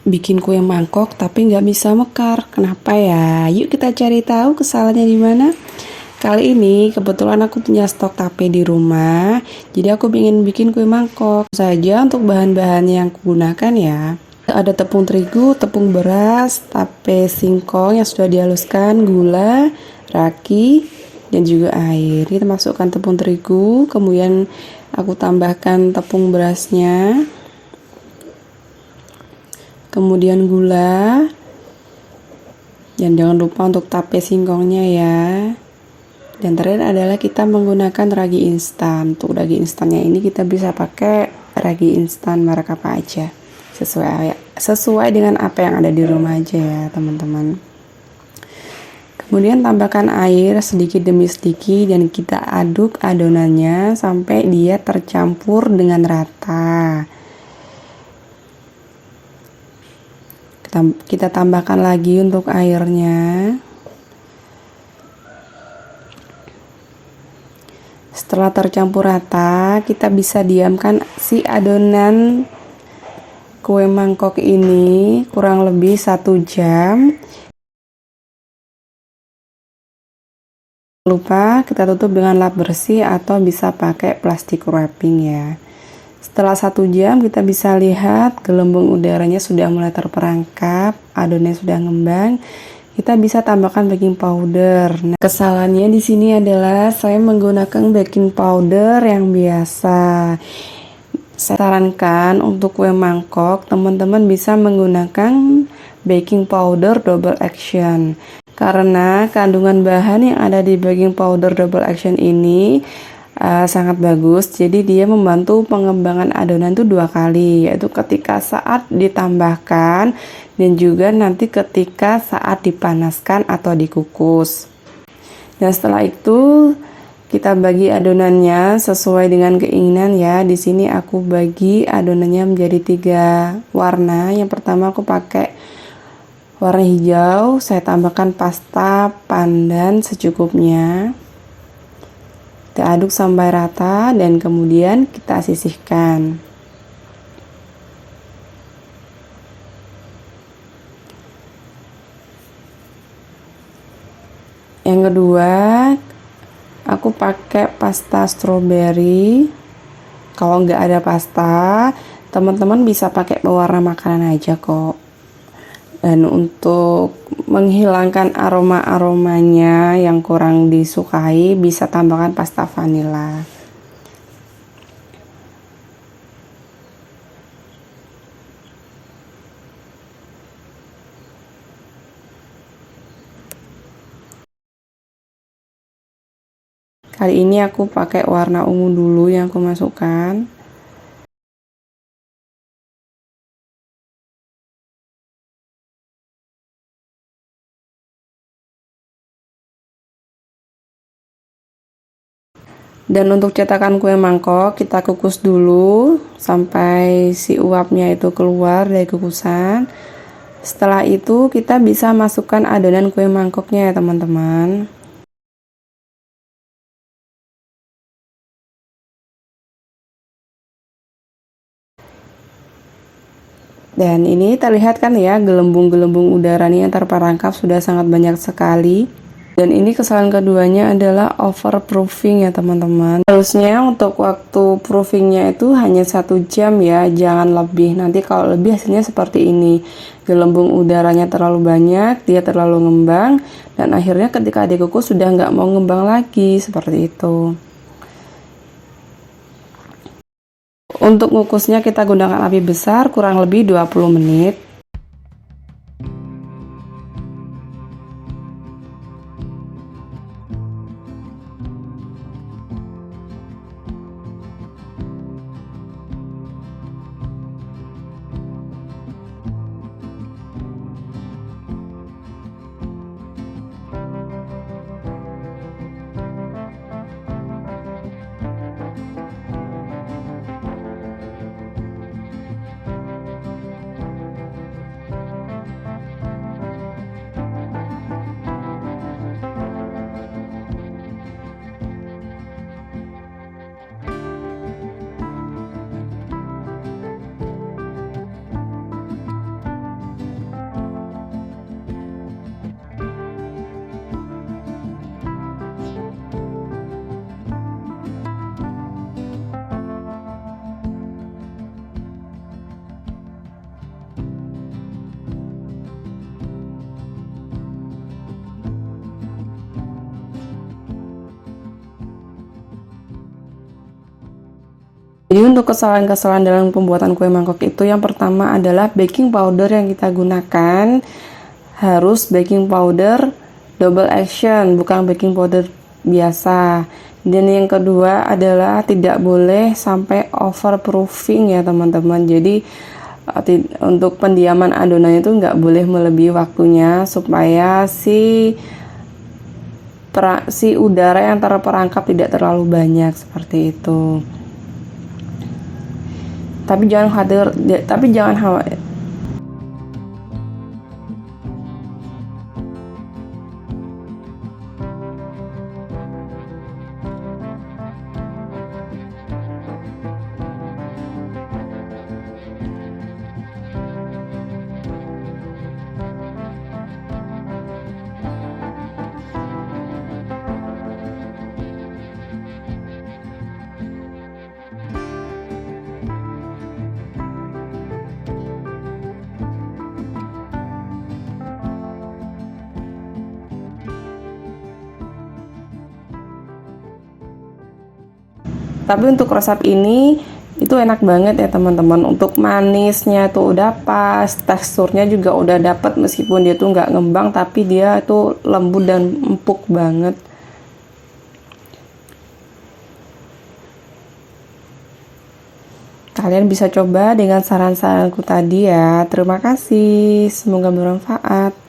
bikin kue mangkok tapi nggak bisa mekar. Kenapa ya? Yuk kita cari tahu kesalahannya di mana. Kali ini kebetulan aku punya stok tape di rumah, jadi aku ingin bikin kue mangkok. Saja untuk bahan-bahan yang gunakan ya. Ada tepung terigu, tepung beras, tape singkong yang sudah dihaluskan, gula, raki, dan juga air. Kita masukkan tepung terigu, kemudian aku tambahkan tepung berasnya, kemudian gula, dan jangan lupa untuk tape singkongnya ya. Dan terakhir adalah kita menggunakan ragi instan. Untuk ragi instannya ini kita bisa pakai ragi instan merek apa aja, sesuai dengan apa yang ada di rumah aja ya teman-teman. Kemudian tambahkan air sedikit demi sedikit dan kita aduk adonannya sampai dia tercampur dengan rata. Kita tambahkan lagi untuk airnya. Setelah tercampur rata, kita bisa diamkan si adonan kue mangkok ini kurang lebih 1 jam. Jangan lupa kita tutup dengan lap bersih atau bisa pakai plastik wrapping ya. Setelah 1 jam kita bisa lihat gelembung udaranya sudah mulai terperangkap, adonannya sudah ngembang. Kita bisa tambahkan baking powder. Nah, kesalahannya di sini adalah saya menggunakan baking powder yang biasa. Saya sarankan untuk kue mangkok, teman-teman bisa menggunakan baking powder double action. Karena kandungan bahan yang ada di baking powder double action ini sangat bagus, jadi dia membantu pengembangan adonan itu 2 kali, yaitu ketika saat ditambahkan dan juga nanti ketika saat dipanaskan atau dikukus. Dan setelah itu kita bagi adonannya sesuai dengan keinginan ya. Di sini aku bagi adonannya menjadi 3 warna. Yang pertama aku pakai warna hijau, saya tambahkan pasta pandan secukupnya. Kita aduk sampai rata dan kemudian kita sisihkan. Yang kedua, aku pakai pasta strawberry. Kalau nggak ada pasta, teman-teman bisa pakai pewarna makanan aja kok. Dan untuk menghilangkan aroma-aromanya yang kurang disukai, bisa tambahkan pasta vanila. Kali ini aku pakai warna ungu dulu yang aku masukkan. Dan untuk cetakan kue mangkok kita kukus dulu sampai si uapnya itu keluar dari kukusan. Setelah itu kita bisa masukkan adonan kue mangkoknya ya teman-teman. Dan ini terlihat kan ya, gelembung-gelembung udaranya yang terperangkap sudah sangat banyak sekali. Dan ini kesalahan keduanya adalah overproofing ya teman-teman. Harusnya untuk waktu proofingnya itu hanya 1 jam ya, jangan lebih. Nanti kalau lebih hasilnya seperti ini. Gelembung udaranya terlalu banyak, dia terlalu ngembang, dan akhirnya ketika dikukus sudah nggak mau ngembang lagi, seperti itu. Untuk ngukusnya kita gunakan api besar kurang lebih 20 menit. Jadi untuk kesalahan-kesalahan dalam pembuatan kue mangkok itu, yang pertama adalah baking powder yang kita gunakan harus baking powder double action, bukan baking powder biasa. Dan yang kedua adalah tidak boleh sampai overproofing ya teman-teman. Jadi untuk pendiaman adonan itu nggak boleh melebihi waktunya, supaya si udara yang terperangkap tidak terlalu banyak, seperti itu. Tapi jangan khawatir. Tapi untuk resep ini itu enak banget ya teman-teman. Untuk manisnya tuh udah pas, teksturnya juga udah dapet, meskipun dia tuh nggak ngembang tapi dia tuh lembut dan empuk banget. Kalian bisa coba dengan saran-saranku tadi ya. Terima kasih, semoga bermanfaat.